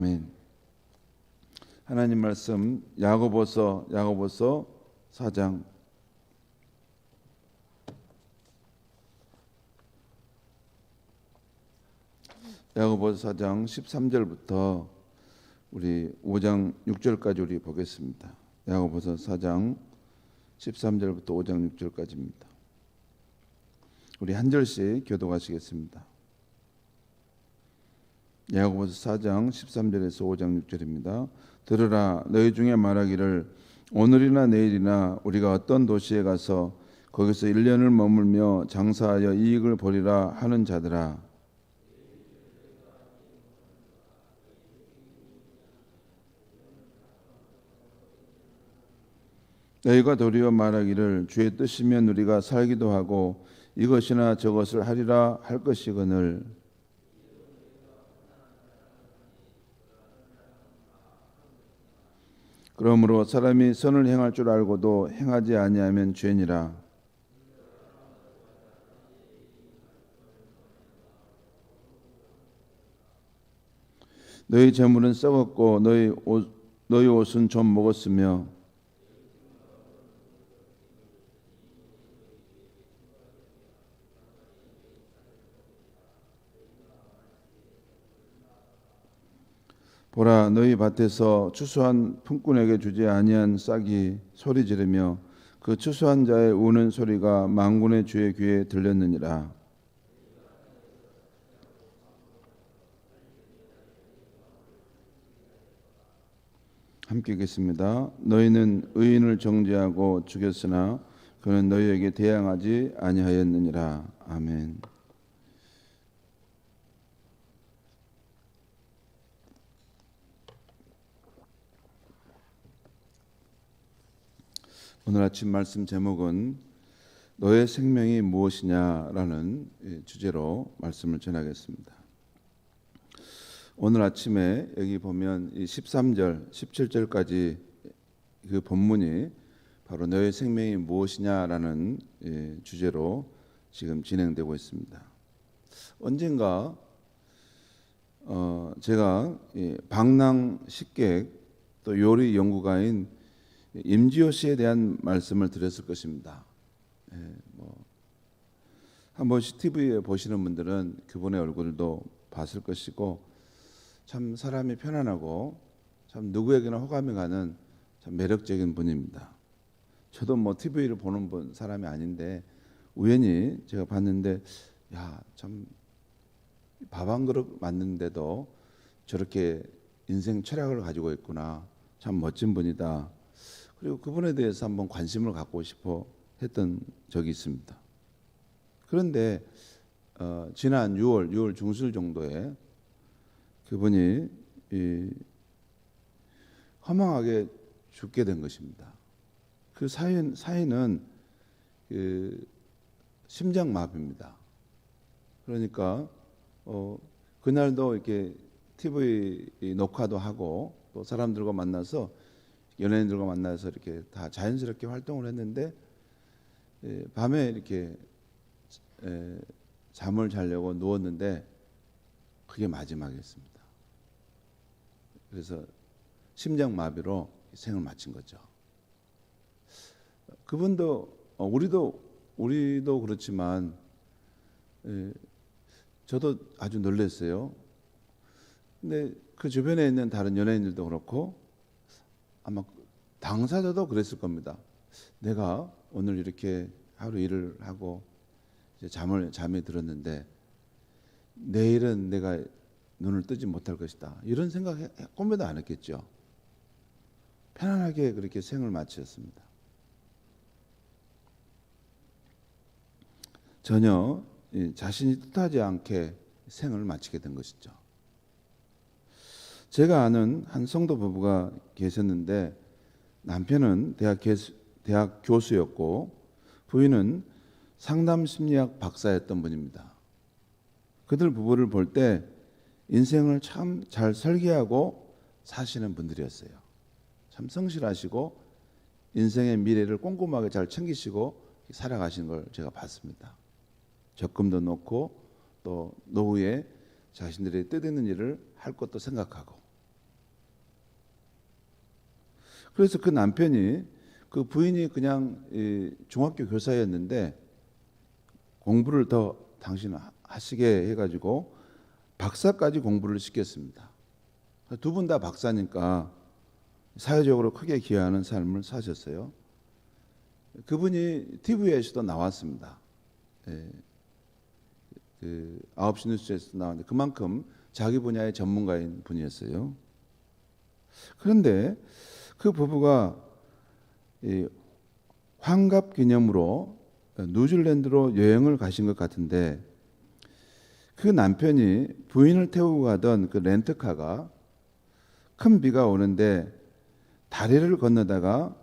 아멘. 하나님 말씀 야고보서 4장 야고보서 4장 13절부터 우리 5장 6절까지 우리 보겠습니다. 야고보서 4장 13절부터 5장 6절까지입니다. 우리 한 절씩 교독하시겠습니다. 야고보서 4장 13절에서 5장 6절입니다. 들으라, 너희 중에 말하기를 오늘이나 내일이나 우리가 어떤 도시에 가서 거기서 1년을 머물며 장사하여 이익을 보리라 하는 자들아, 너희가 도리어 말하기를 주의 뜻이면 우리가 살기도 하고 이것이나 저것을 하리라 할 것이거늘, 그러므로 사람이 선을 행할 줄 알고도 행하지 아니하면 죄니라. 너희 재물은 썩었고 너희 옷은 좀 먹었으며 보라, 너희 밭에서 추수한 품꾼에게 주지 아니한 싹이 소리 지르며 그 추수한 자의 우는 소리가 만군의 주의 귀에 들렸느니라. 함께 읽겠습니다. 너희는 의인을 정죄하고 죽였으나 그는 너희에게 대항하지 아니하였느니라. 아멘. 오늘 아침 말씀 제목은 너의 생명이 무엇이냐라는 주제로 말씀을 전하겠습니다. 오늘 아침에 여기 보면 13절, 17절까지 그 본문이 바로 너의 생명이 무엇이냐라는 주제로 지금 진행되고 있습니다. 언젠가 제가 방랑 식객 또 요리 연구가인 임지호 씨에 대한 말씀을 드렸을 것입니다. 한 번씩 TV에 보시는 분들은 그분의 얼굴도 봤을 것이고 참 사람이 편안하고 참 누구에게나 호감이 가는 참 매력적인 분입니다. 저도 TV를 보는 사람이 아닌데 우연히 제가 봤는데 참 밥 한 그릇 맞는데도 저렇게 인생 철학을 가지고 있구나. 참 멋진 분이다. 그리고 그분에 대해서 한번 관심을 갖고 싶어 했던 적이 있습니다. 그런데 지난 6월 중순 정도에 그분이 허망하게 죽게 된 것입니다. 그 사인은 심장마비입니다. 그러니까 그날도 이렇게 TV 녹화도 하고 또 사람들과 만나서 연예인들과 만나서 이렇게 다 자연스럽게 활동을 했는데 밤에 이렇게 잠을 자려고 누웠는데 그게 마지막이었습니다. 그래서 심장마비로 생을 마친 거죠. 그분도 우리도 그렇지만 저도 아주 놀랐어요. 근데 그 주변에 있는 다른 연예인들도 그렇고 아마 당사자도 그랬을 겁니다. 내가 오늘 이렇게 하루 일을 하고 이제 잠이 들었는데 내일은 내가 눈을 뜨지 못할 것이다. 이런 생각 꿈에도 안 했겠죠. 편안하게 그렇게 생을 마쳤습니다. 전혀 자신이 뜻하지 않게 생을 마치게 된 것이죠. 제가 아는 한 성도 부부가 계셨는데 남편은 대학 교수였고 부인은 상담심리학 박사였던 분입니다. 그들 부부를 볼 때 인생을 참 잘 설계하고 사시는 분들이었어요. 참 성실하시고 인생의 미래를 꼼꼼하게 잘 챙기시고 살아가신 걸 제가 봤습니다. 적금도 넣고 또 노후에 자신들의 뜻있는 일을 할 것도 생각하고 그래서 그 남편이 그 부인이 그냥 중학교 교사였는데 공부를 더 당신 하시게 해가지고 박사까지 공부를 시켰습니다. 두 분 다 박사니까 사회적으로 크게 기여하는 삶을 사셨어요. 그분이 TV에서도 나왔습니다. 그 9시 뉴스에서 나왔는데 그만큼 자기 분야의 전문가인 분이었어요. 그런데 그 부부가 환갑 기념으로 뉴질랜드로 여행을 가신 것 같은데 그 남편이 부인을 태우고 가던 그 렌트카가 큰 비가 오는데 다리를 건너다가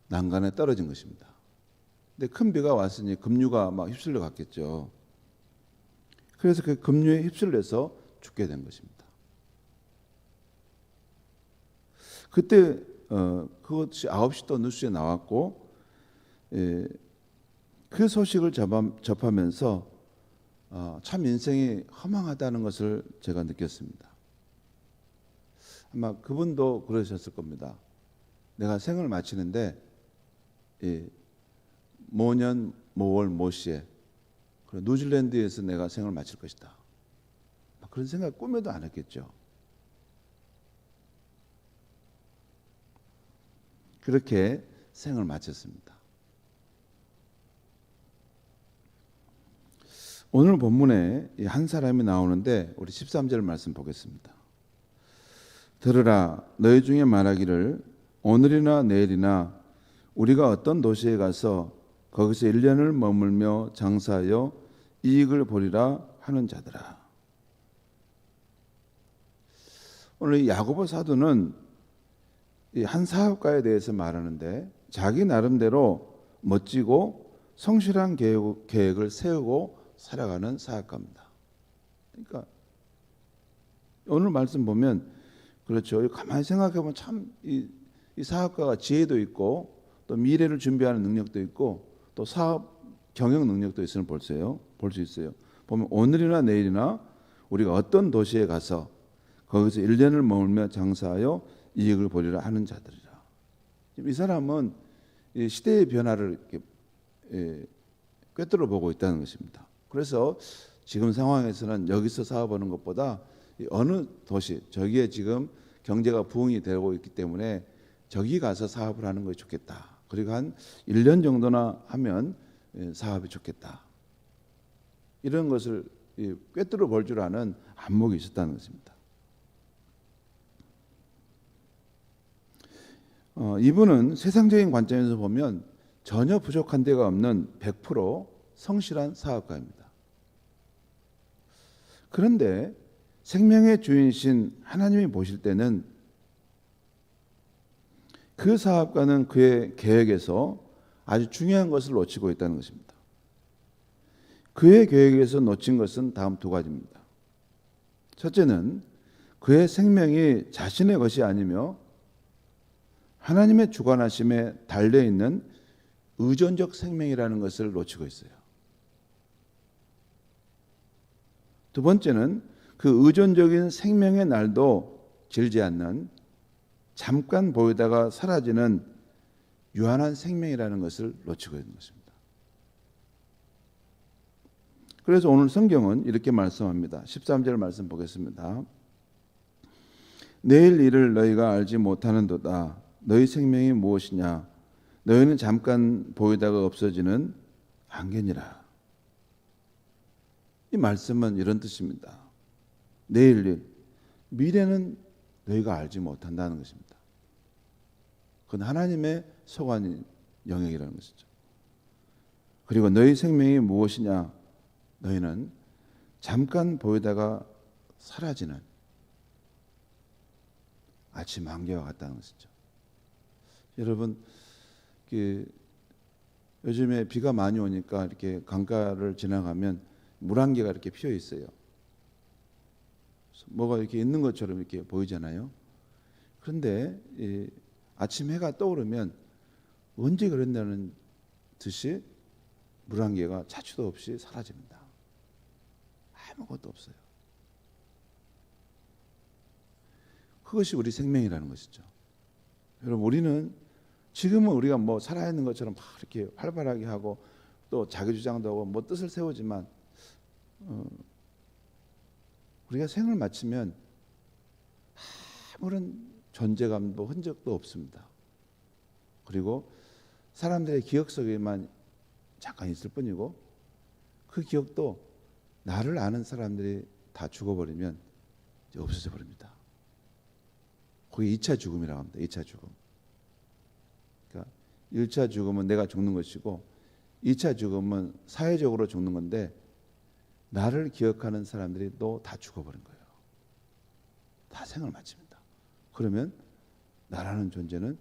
난간에 떨어진 것입니다. 근데 큰 비가 왔으니 급류가 막 휩쓸려 갔겠죠. 그래서 그 급류에 휩쓸려서 죽게 된 것입니다. 그때 그것이 9시 또 뉴스에 나왔고 그 소식을 접하면서 참 인생이 허망하다는 것을 제가 느꼈습니다. 아마 그분도 그러셨을 겁니다. 내가 생을 마치는데 모년 모월 모시에 뉴질랜드에서 내가 생을 마칠 것이다. 그런 생각 꿈에도 안 했겠죠. 그렇게 생을 마쳤습니다. 오늘 본문에 한 사람이 나오는데 우리 13절 말씀 보겠습니다. 들으라, 너희 중에 말하기를 오늘이나 내일이나 우리가 어떤 도시에 가서 거기서 1년을 머물며 장사하여 이익을 보리라 하는 자들아. 오늘 이 야고보 사도는 한 사업가에 대해서 말하는데 자기 나름대로 멋지고 성실한 계획을 세우고 살아가는 사업가입니다. 그러니까 오늘 말씀 보면 그렇죠. 가만히 생각해 보면 참 이 사업가가 지혜도 있고 또 미래를 준비하는 능력도 있고 또 사업 경영 능력도 있으면 볼 수 있어요. 보면 오늘이나 내일이나 우리가 어떤 도시에 가서 거기서 1년을 머물며 장사하여 이익을 보리라 하는 자들이라. 이 사람은 이 시대의 변화를 이렇게 꿰뚫어 보고 있다는 것입니다. 그래서 지금 상황에서는 여기서 사업하는 것보다 어느 도시, 저기에 지금 경제가 부흥이 되고 있기 때문에 저기 가서 사업을 하는 것이 좋겠다. 그리고 한 1년 정도나 하면 사업이 좋겠다. 이런 것을 꿰뚫어 볼 줄 아는 안목이 있었다는 것입니다. 이분은 세상적인 관점에서 보면 전혀 부족한 데가 없는 100% 성실한 사업가입니다. 그런데 생명의 주인이신 하나님이 보실 때는 그 사업가는 그의 계획에서 아주 중요한 것을 놓치고 있다는 것입니다. 그의 계획에서 놓친 것은 다음 두 가지입니다. 첫째는 그의 생명이 자신의 것이 아니며 하나님의 주관하심에 달려있는 의존적 생명이라는 것을 놓치고 있어요. 두 번째는 그 의존적인 생명의 날도 길지 않는 잠깐 보이다가 사라지는 유한한 생명이라는 것을 놓치고 있는 것입니다. 그래서 오늘 성경은 이렇게 말씀합니다. 13절 말씀 보겠습니다. 내일 일을 너희가 알지 못하는도다. 너희 생명이 무엇이냐? 너희는 잠깐 보이다가 없어지는 안개니라. 이 말씀은 이런 뜻입니다. 내일 일, 미래는 너희가 알지 못한다는 것입니다. 그건 하나님의 소관인 영역이라는 것이죠. 그리고 너희 생명이 무엇이냐? 너희는 잠깐 보이다가 사라지는 아침 안개와 같다는 것이죠. 여러분, 요즘에 비가 많이 오니까 이렇게 강가를 지나가면 물안개가 이렇게 피어 있어요. 뭐가 이렇게 있는 것처럼 이렇게 보이잖아요. 그런데 아침 해가 떠오르면 언제 그랬냐는 듯이 물안개가 차치도 없이 사라집니다. 아무것도 없어요. 그것이 우리 생명이라는 것이죠. 여러분, 우리는 지금은 우리가 뭐 살아있는 것처럼 막 이렇게 활발하게 하고 또 자기 주장도 하고 뭐 뜻을 세우지만 우리가 생을 마치면 아무런 존재감도 흔적도 없습니다. 그리고 사람들의 기억 속에만 잠깐 있을 뿐이고 그 기억도 나를 아는 사람들이 다 죽어버리면 이제 없어져 버립니다. 그게 2차 죽음이라고 합니다. 2차 죽음. 그러니까 1차 죽음은 내가 죽는 것이고 2차 죽음은 사회적으로 죽는 건데 나를 기억하는 사람들이 또 다 죽어버린 거예요. 다 생을 마칩니다. 그러면 나라는 존재는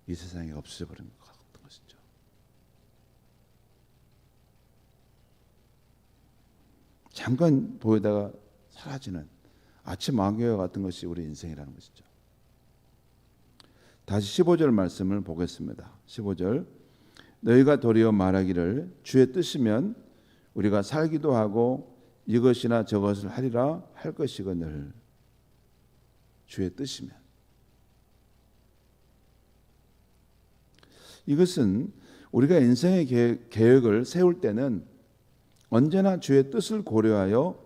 이 세상에 없어져 버린 것 같은 것이죠. 잠깐 보이다가 사라지는 아침 안개와 같은 것이 우리 인생이라는 것이죠. 다시 15절 말씀을 보겠습니다. 15절 너희가 도리어 말하기를 주의 뜻이면 우리가 살기도 하고 이것이나 저것을 하리라 할 것이거늘. 주의 뜻이면. 이것은 우리가 인생의 계획을 세울 때는 언제나 주의 뜻을 고려하여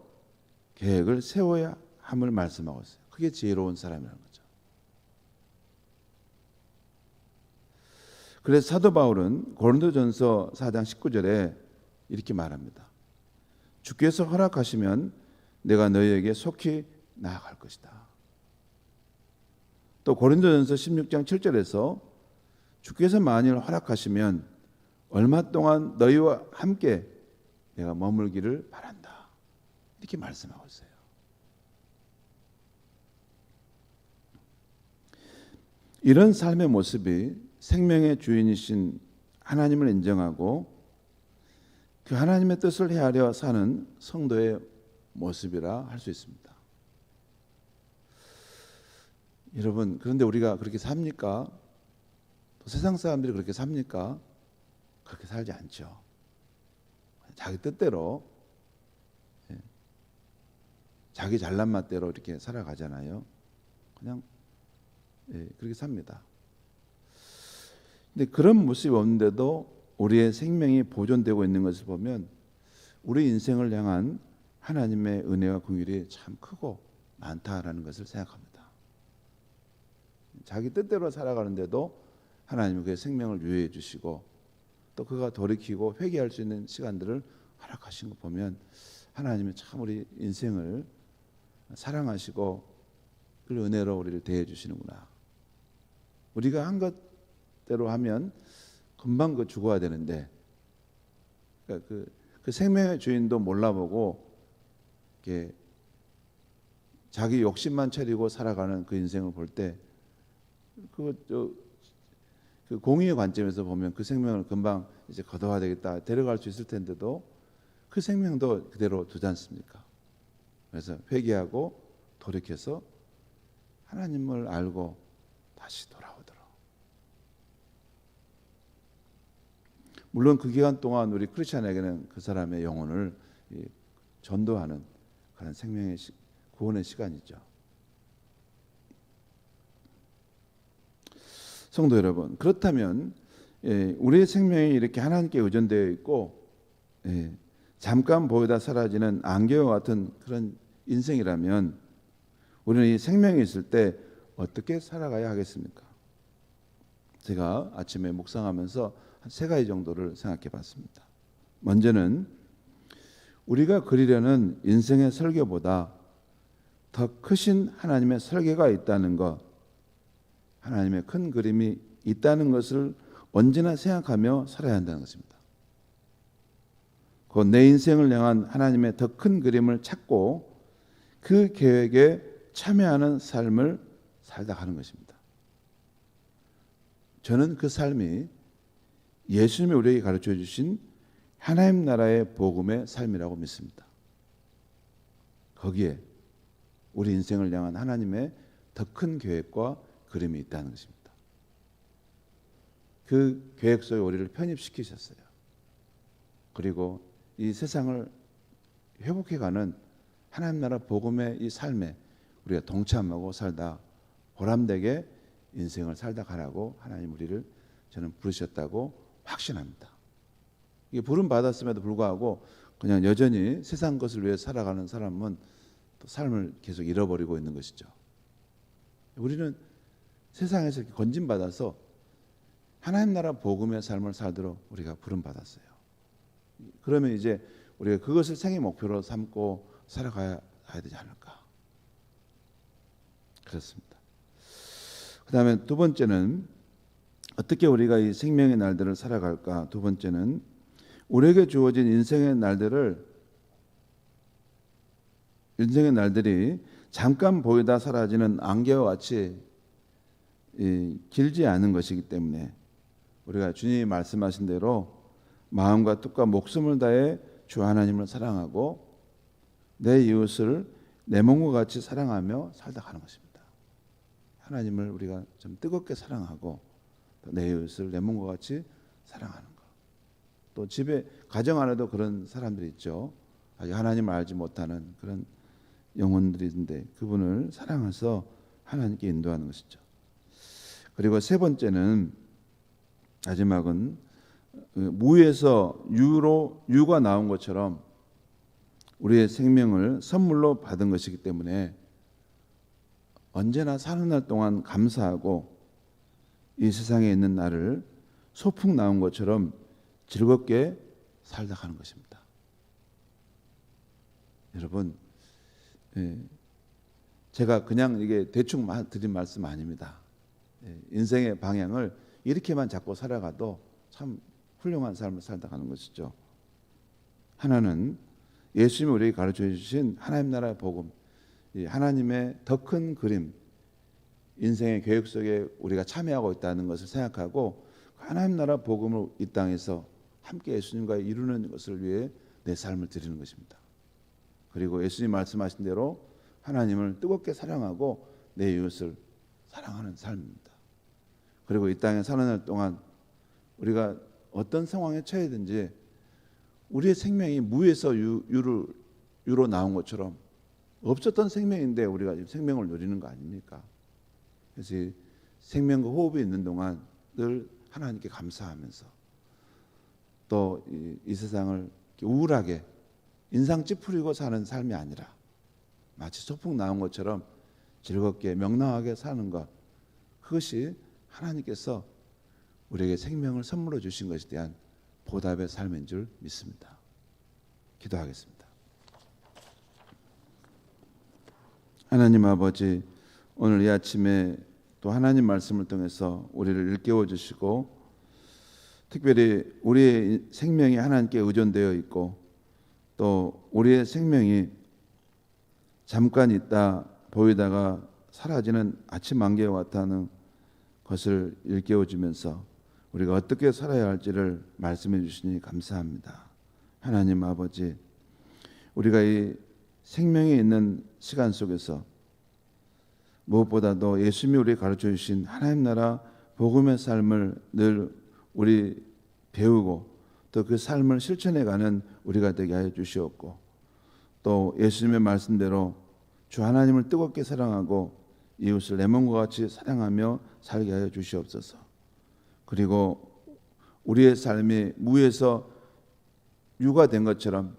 계획을 세워야 함을 말씀하고 있어요. 그게 지혜로운 사람이라는 거죠. 그래서 사도 바울은 고린도전서 4장 19절에 이렇게 말합니다. 주께서 허락하시면 내가 너희에게 속히 나아갈 것이다. 또 고린도전서 16장 7절에서 주께서 만일 허락하시면 얼마 동안 너희와 함께 내가 머물기를 바란다. 이렇게 말씀하고 있어요. 이런 삶의 모습이 생명의 주인이신 하나님을 인정하고 그 하나님의 뜻을 헤아려 사는 성도의 모습이라 할 수 있습니다. 여러분, 그런데 우리가 그렇게 삽니까? 또 세상 사람들이 그렇게 삽니까? 그렇게 살지 않죠. 자기 뜻대로, 자기 잘난 맛대로 이렇게 살아가잖아요. 그냥 그렇게 삽니다. 근데 그런 모습이 없는데도 우리의 생명이 보존되고 있는 것을 보면 우리 인생을 향한 하나님의 은혜와 긍휼이 참 크고 많다라는 것을 생각합니다. 자기 뜻대로 살아가는데도 하나님은 그의 생명을 유예해 주시고 또 그가 돌이키고 회개할 수 있는 시간들을 허락하신 거 보면 하나님은 참 우리 인생을 사랑하시고 그 은혜로 우리를 대해 주시는구나. 우리가 한 것대로 하면 금방 그 죽어야 되는데 그러니까 그 생명의 주인도 몰라보고 이렇게 자기 욕심만 차리고 살아가는 그 인생을 볼 때 그 공의의 관점에서 보면 그 생명을 금방 이제 거둬야 되겠다 데려갈 수 있을 텐데도 그 생명도 그대로 두지 않습니까? 그래서 회개하고 돌이켜서 하나님을 알고 다시 돌아오도록. 물론 그 기간 동안 우리 크리스찬에게는 그 사람의 영혼을 전도하는 그런 생명의 구원의 시간이죠. 성도 여러분, 그렇다면 우리의 생명이 이렇게 하나님께 의존되어 있고 잠깐 보이다 사라지는 안개와 같은 그런 인생이라면 우리는 이 생명이 있을 때 어떻게 살아가야 하겠습니까? 제가 아침에 묵상하면서 한 3가지 정도를 생각해 봤습니다. 먼저는 우리가 그리려는 인생의 설계보다 더 크신 하나님의 설계가 있다는 것, 하나님의 큰 그림이 있다는 것을 언제나 생각하며 살아야 한다는 것입니다. 그 내 인생을 향한 하나님의 더 큰 그림을 찾고 그 계획에 참여하는 삶을 살다 가는 것입니다. 저는 그 삶이 예수님이 우리에게 가르쳐 주신 하나님 나라의 복음의 삶이라고 믿습니다. 거기에 우리 인생을 향한 하나님의 더 큰 계획과 그림이 있다는 것입니다. 그 계획 속에 우리를 편입시키셨어요. 그리고 이 세상을 회복해가는 하나님 나라 복음의 이 삶에 우리가 동참하고 살다 보람되게 인생을 살다 가라고 하나님 우리를 저는 부르셨다고 확신합니다. 이게 부름 받았음에도 불구하고 그냥 여전히 세상 것을 위해 살아가는 사람은 또 삶을 계속 잃어버리고 있는 것이죠. 우리는 세상에서 이렇게 건진받아서 하나님 나라 복음의 삶을 살도록 우리가 부름 받았어요. 그러면 이제 우리가 그것을 생애 목표로 삼고 살아가야 되지 않을까. 그렇습니다. 그 다음에 두 번째는 어떻게 우리가 이 생명의 날들을 살아갈까. 두 번째는 우리에게 주어진 인생의 날들이 잠깐 보이다 사라지는 안개와 같이 길지 않은 것이기 때문에 우리가 주님이 말씀하신 대로 마음과 뜻과 목숨을 다해 주 하나님을 사랑하고 내 이웃을 내 몸과 같이 사랑하며 살다 가는 것입니다. 하나님을 우리가 좀 뜨겁게 사랑하고 내 이웃을 내 몸과 같이 사랑하는 것. 또 집에 가정 안에도 그런 사람들이 있죠. 아직 하나님을 알지 못하는 그런 영혼들이 있는데 그분을 사랑해서 하나님께 인도하는 것이죠. 그리고 세 번째는 마지막은 무에서 유가 나온 것처럼 우리의 생명을 선물로 받은 것이기 때문에 언제나 사는 날 동안 감사하고 이 세상에 있는 나를 소풍 나온 것처럼 즐겁게 살다 가는 것입니다. 여러분, 제가 그냥 이게 대충 드린 말씀 아닙니다. 인생의 방향을 이렇게만 잡고 살아가도 참 훌륭한 삶을 살다 가는 것이죠. 하나는 예수님이 우리에게 가르쳐 주신 하나님 나라의 복음, 하나님의 더 큰 그림, 인생의 계획 속에 우리가 참여하고 있다는 것을 생각하고 하나님 나라 복음을 이 땅에서 함께 예수님과 이루는 것을 위해 내 삶을 드리는 것입니다. 그리고 예수님 말씀하신 대로 하나님을 뜨겁게 사랑하고 내 이웃을 사랑하는 삶입니다. 그리고 이 땅에 사는 날 동안 우리가 어떤 상황에 처해든지 우리의 생명이 무에서 유로 나온 것처럼 없었던 생명인데 우리가 생명을 누리는 거 아닙니까? 그래서 생명과 호흡이 있는 동안 늘 하나님께 감사하면서 또 이 세상을 우울하게 인상 찌푸리고 사는 삶이 아니라 마치 소풍 나온 것처럼 즐겁게 명랑하게 사는 것, 그것이 하나님께서 우리에게 생명을 선물로 주신 것에 대한 보답의 삶인 줄 믿습니다. 기도하겠습니다. 하나님 아버지, 오늘 이 아침에 또 하나님 말씀을 통해서 우리를 일깨워 주시고 특별히 우리의 생명이 하나님께 의존되어 있고 또 우리의 생명이 잠깐 있다 보이다가 사라지는 아침 안개와 같다는 것을 일깨워 주면서 우리가 어떻게 살아야 할지를 말씀해 주시니 감사합니다. 하나님 아버지, 우리가 이 생명이 있는 시간 속에서 무엇보다도 예수님이 우리에게 가르쳐 주신 하나님 나라 복음의 삶을 늘 우리 배우고 또 그 삶을 실천해가는 우리가 되게 하여 주시옵고 또 예수님의 말씀대로 주 하나님을 뜨겁게 사랑하고 이웃을 내 몸과 같이 사랑하며 살게 하여 주시옵소서. 그리고 우리의 삶이 무에서 유가 된 것처럼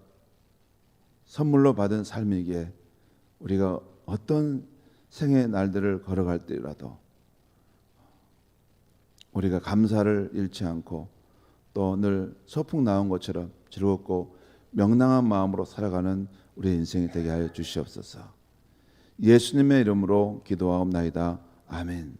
선물로 받은 삶이기에 우리가 어떤 생의 날들을 걸어갈 때라도 우리가 감사를 잃지 않고 또 늘 소풍 나온 것처럼 즐겁고 명랑한 마음으로 살아가는 우리의 인생이 되게 하여 주시옵소서. 예수님의 이름으로 기도하옵나이다. 아멘.